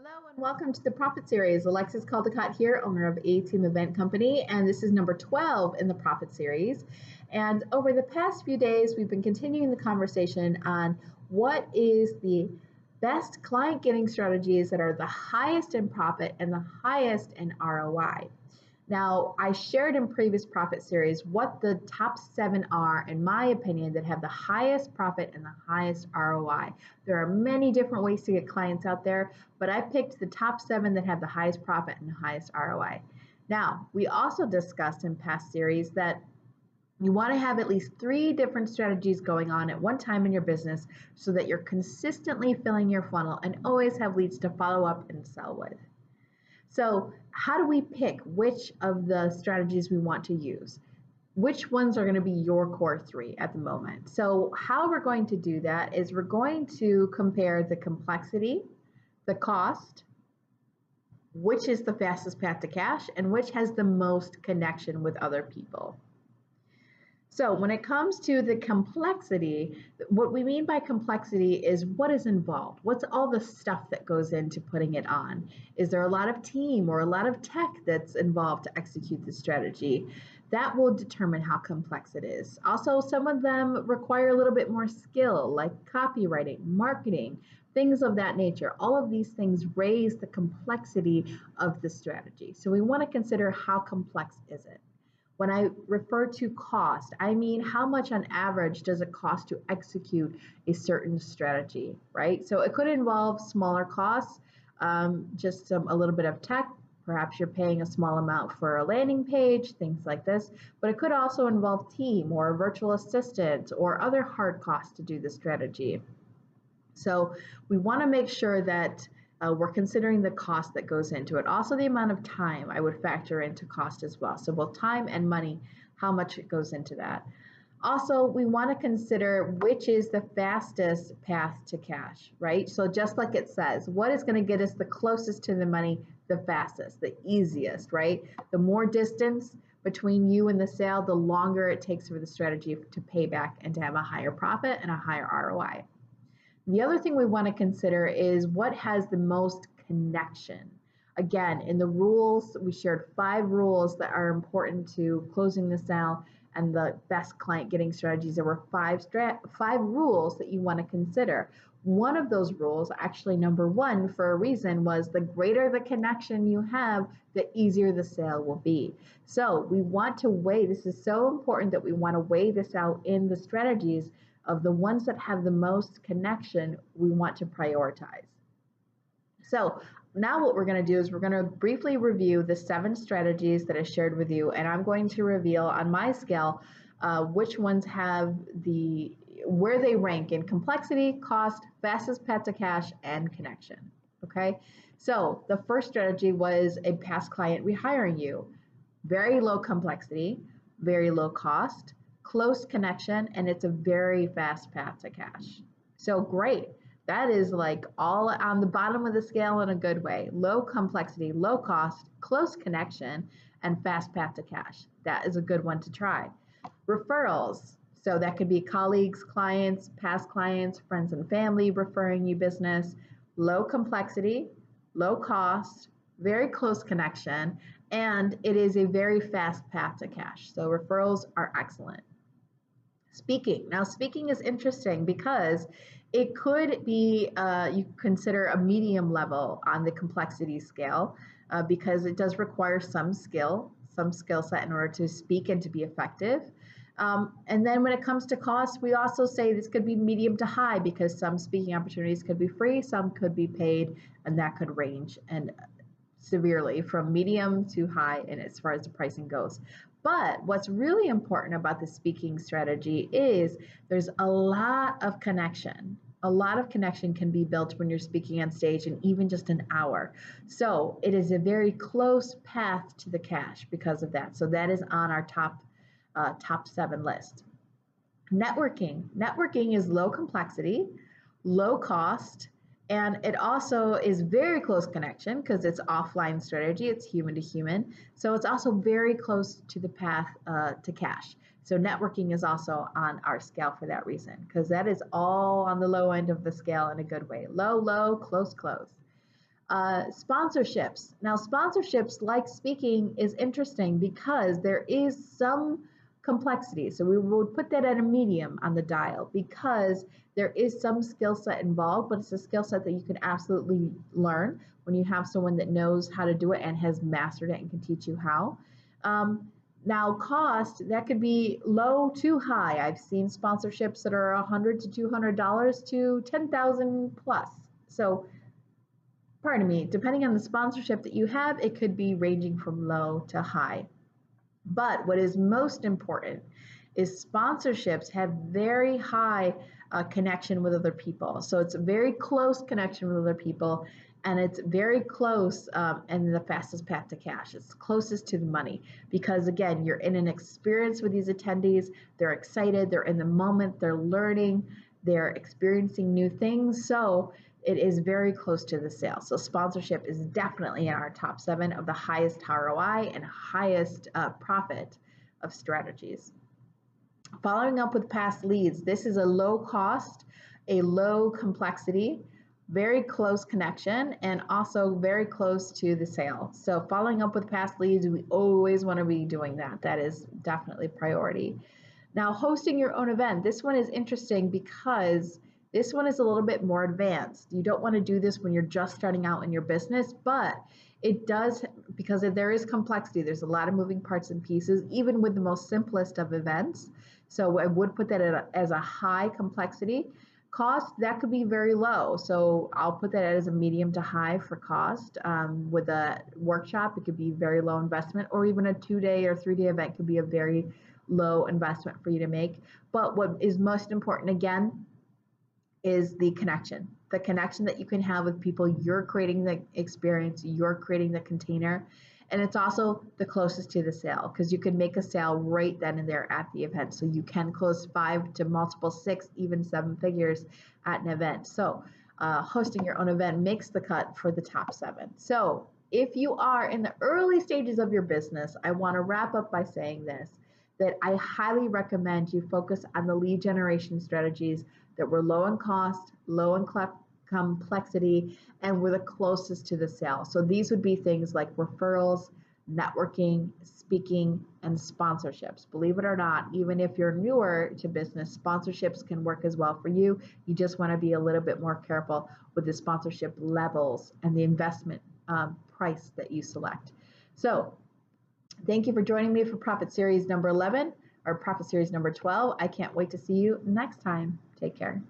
Hello and welcome to the Profit Series. Alexis Caldecott here, owner of A Team Event Company, and this is number 12 in the Profit Series. And over the past few days, we've been continuing the conversation on what is the best client getting strategies that are the highest in profit and the highest in ROI. Now, I shared in previous Profit Series what the top 7 are, in my opinion, that have the highest profit and the highest ROI. There are many different ways to get clients out there, but I picked the top 7 that have the highest profit and the highest ROI. Now, we also discussed in past series that you want to have at least 3 different strategies going on at one time in your business so that you're consistently filling your funnel and always have leads to follow up and sell with. So how do we pick which of the strategies we want to use? Which ones are going to be your core 3 at the moment? So how we're going to do that is we're going to compare the complexity, the cost, which is the fastest path to cash, and which has the most connection with other people. So when it comes to the complexity, what we mean by complexity is what is involved. What's all the stuff that goes into putting it on? Is there a lot of team or a lot of tech that's involved to execute the strategy? That will determine how complex it is. Also, some of them require a little bit more skill, like copywriting, marketing, things of that nature. All of these things raise the complexity of the strategy. So we want to consider how complex is it. When I refer to cost, I mean how much on average does it cost to execute a certain strategy, right? So it could involve smaller costs, just a little bit of tech. Perhaps you're paying a small amount for a landing page, things like this. But it could also involve team or a virtual assistant or other hard costs to do the strategy. So we want to make sure that we're considering the cost that goes into it. Also, the amount of time I would factor into cost as well. So both time and money, how much it goes into that. Also, we want to consider which is the fastest path to cash, right? So just like it says, what is going to get us the closest to the money the fastest, the easiest, right? The more distance between you and the sale, the longer it takes for the strategy to pay back and to have a higher profit and a higher ROI. The other thing we want to consider is what has the most connection. Again, in the rules, we shared 5 rules that are important to closing the sale and the best client getting strategies. There were 5 rules that you want to consider. One of those rules, actually number 1 for a reason, was the greater the connection you have, the easier the sale will be. So we want to weigh, this is so important that we want to weigh this out in the strategies of the ones that have the most connection, we want to prioritize. So now what we're going to do is we're going to briefly review the 7 strategies that I shared with you, and I'm going to reveal on my scale which ones have where they rank in complexity, cost, fastest path to cash, and connection. Okay, so the first strategy was a past client rehiring you. Very low complexity, very low cost, close connection, and it's a very fast path to cash. So great. That is like all on the bottom of the scale in a good way. Low complexity, low cost, close connection, and fast path to cash. That is a good one to try. Referrals. So that could be colleagues, clients, past clients, friends and family referring you business. Low complexity, low cost, very close connection, and it is a very fast path to cash. So referrals are excellent. Speaking. Now, speaking is interesting because it could be, you consider a medium level on the complexity scale because it does require some skill set in order to speak and to be effective. And then when it comes to cost, we also say this could be medium to high because some speaking opportunities could be free, some could be paid, and that could range and severely from medium to high and as far as the pricing goes. But what's really important about the speaking strategy is there's a lot of connection. A lot of connection can be built when you're speaking on stage in even just an hour. So it is a very close path to the cash because of that. So that is on our top 7 list. Networking. Networking is low complexity, low cost, and it also is very close connection because it's offline strategy, it's human to human. So it's also very close to the path to cash. So networking is also on our scale for that reason, because that is all on the low end of the scale in a good way. Low, low, close, close. Sponsorships. Now, sponsorships, like speaking, is interesting because there is some complexity. So we would put that at a medium on the dial because there is some skill set involved, but it's a skill set that you can absolutely learn when you have someone that knows how to do it and has mastered it and can teach you how. Um, Now, cost, that could be low to high. I've seen sponsorships that are $100 to $200 to 10,000 plus. So pardon me, depending on the sponsorship that you have, it could be ranging from low to high. But what is most important is sponsorships have very high connection with other people. So it's a very close connection with other people, and it's very close and the fastest path to cash. It's closest to the money because, again, you're in an experience with these attendees. They're excited, they're in the moment, they're learning, they're experiencing new things. So it is very close to the sale. So sponsorship is definitely in our top 7 of the highest ROI and highest profit of strategies. Following up with past leads, this is a low cost, a low complexity, very close connection, and also very close to the sale. So following up with past leads, we always want to be doing that. That is definitely priority. Now, hosting your own event. This one is interesting because this one is a little bit more advanced. You don't want to do this when you're just starting out in your business, but it does, because there is complexity. There's a lot of moving parts and pieces, even with the most simplest of events. So I would put that as a high complexity. Cost, that could be very low. So I'll put that as a medium to high for cost. With a workshop, it could be very low investment, or even a 2-day or 3-day event could be a very low investment for you to make. But what is most important, again, is the connection that you can have with people. You're creating the experience, you're creating the container, and it's also the closest to the sale because you can make a sale right then and there at the event. So you can close 5 to multiple 6, even 7 figures at an event. So hosting your own event makes the cut for the top 7. So if you are in the early stages of your business, I want to wrap up by saying this, that I highly recommend you focus on the lead generation strategies that were low in cost, low in complexity, and were the closest to the sale. So these would be things like referrals, networking, speaking, and sponsorships. Believe it or not, even if you're newer to business, sponsorships can work as well for you. You just want to be a little bit more careful with the sponsorship levels and the investment price that you select. So thank you for joining me for Profit Series number 11 or Profit Series number 12. I can't wait to see you next time. Take care.